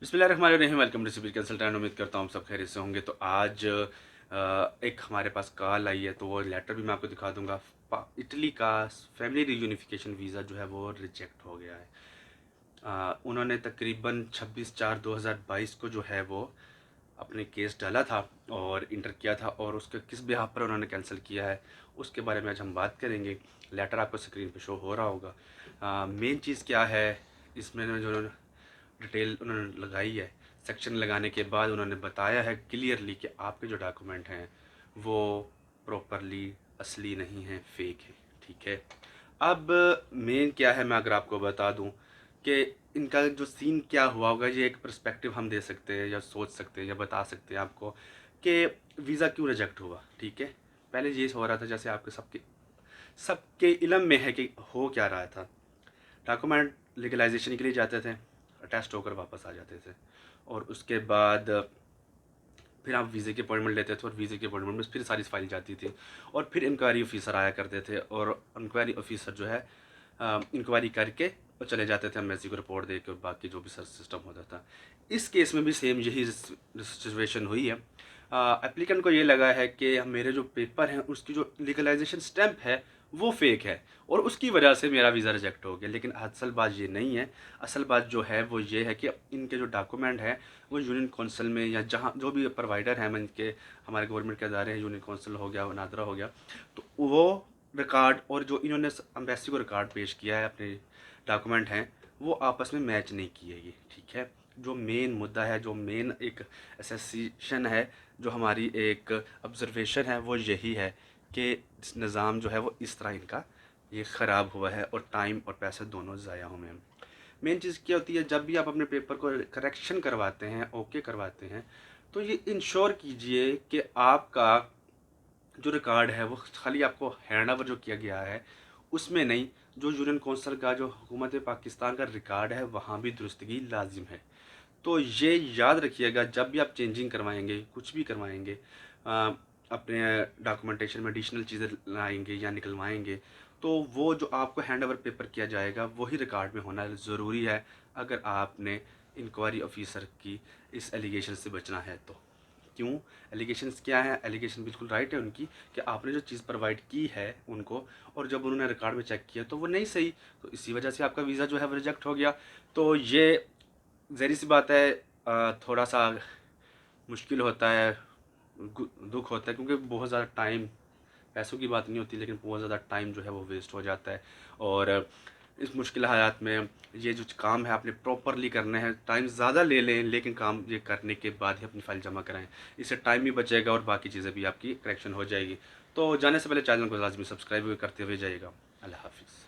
बिस्मिल्लाहिर्रहमानिर्रहीम। Welcome to civil consultant. उम्मीद करता हूँ आप सब खैरियत से होंगे। तो आज एक हमारे पास कॉल आई है, तो वो लेटर भी मैं आपको दिखा दूंगा। इटली का फैमिली रीयूनिफिकेशन वीज़ा जो है वो रिजेक्ट हो गया है। उन्होंने तकरीबन 26/4/2022 को जो है वो अपने केस डाला था और इंटर किया था, और उसके किस बिहाफ पर उन्होंने कैंसिल किया है उसके बारे में आज हम बात करेंगे। लेटर आपको स्क्रीन पे शो हो रहा होगा। मेन चीज़ क्या है इसमें, जो डिटेल उन्होंने लगाई है, सेक्शन लगाने के बाद उन्होंने बताया है क्लियरली कि आपके जो डॉक्यूमेंट हैं वो प्रॉपरली असली नहीं हैं, फेक है। ठीक है। अब मेन क्या है, मैं अगर आपको बता दूं कि इनका जो सीन क्या हुआ होगा, ये एक पर्सपेक्टिव हम दे सकते हैं या सोच सकते हैं या बता सकते हैं आपको कि वीज़ा क्यों रिजेक्ट हुआ। ठीक है। पहले ये हो रहा था, जैसे आपके सबके सबके इलम में है कि हो क्या रहा था। डॉक्यूमेंट लीगलाइजेशन के लिए जाते थे, टेस्ट होकर वापस आ जाते थे, और उसके बाद फिर आप वीज़े की अपॉइंटमेंट लेते थे और वीज़े की अपॉइंटमेंट में फिर सारी फाइल जाती थी, और फिर इंक्वायरी ऑफिसर आया करते थे, और इंक्वायरी ऑफिसर जो है इंक्वायरी करके और चले जाते थे एम्बेसी को रिपोर्ट दे के, और बाकी जो भी सर सिस्टम होता था। इस केस में भी सेम यही सिचुएशन हुई है। एप्लीकेंट को ये लगा है कि मेरे जो पेपर हैं उसकी जो लीगलाइजेशन स्टैंप है वो फेक है, और उसकी वजह से मेरा वीज़ा रिजेक्ट हो गया। लेकिन असल बात ये नहीं है। असल बात जो है वो ये है कि इनके जो डॉक्यूमेंट हैं वो यूनियन काउंसिल में, या जहाँ जो भी प्रोवाइडर हैं इनके, हमारे गवर्नमेंट के अदारे हैं, यूनियन काउंसिल हो गया, नादरा हो गया, तो वो रिकॉर्ड और जो इन्होंने अम्बेसी को रिकॉर्ड पेश किया है अपने डॉक्यूमेंट हैं, वो आपस में मैच नहीं किए। ठीक है। जो मेन मुद्दा है, जो मेन एक एसेसिएशन है, जो हमारी एक ऑब्जर्वेशन है, वो यही है कि निज़ाम जो है वो इस तरह इनका ये ख़राब हुआ है, और टाइम और पैसे दोनों ज़ाया हुए हैं। मेन चीज़ क्या होती है, जब भी आप अपने पेपर को करेक्शन करवाते हैं, ओके करवाते हैं, तो ये इंश्योर कीजिए कि आपका जो रिकॉर्ड है वो खाली आपको हैंड ओवर जो किया गया है उसमें नहीं, जो यूनियन कौंसल का, जो हुकूमत पाकिस्तान का रिकॉर्ड है, वहाँ भी दुरुस्तगी लाजिम है। तो ये याद रखिएगा, जब भी आप चेंजिंग करवाएंगे, कुछ भी करवाएंगे, अपने डॉक्यूमेंटेशन में एडिशनल चीज़ें लाएंगे या निकलवाएंगे, तो वो जो आपको हैंड ओवर पेपर किया जाएगा वही रिकॉर्ड में होना ज़रूरी है, अगर आपने इंक्वायरी ऑफिसर की इस एलिगेशन से बचना है तो। क्यों? एलिगेशंस क्या है? एलिगेशन बिल्कुल राइट है उनकी कि आपने जो चीज़ प्रोवाइड की है उनको, और जब उन्होंने रिकॉर्ड में चेक किया तो वो नहीं सही, तो इसी वजह से आपका वीज़ा जो है वो रिजेक्ट हो गया। तो ये ज़ाहिर सी बात है, थोड़ा सा मुश्किल होता है, दुख होता है, क्योंकि बहुत ज़्यादा टाइम, पैसों की बात नहीं होती लेकिन बहुत ज़्यादा टाइम जो है वो वेस्ट हो जाता है। और इस मुश्किल हालात में ये जो काम है आपने प्रॉपरली करना है, टाइम ज़्यादा ले लें लेकिन काम ये करने के बाद ही अपनी फ़ाइल जमा कराएं। इससे टाइम भी बचेगा और बाकी चीज़ें भी आपकी करेक्शन हो जाएगी। तो जाने से पहले चैनल को लाजमी सब्सक्राइब करते हुए जाइएगा। अल्लाह हाफिज़।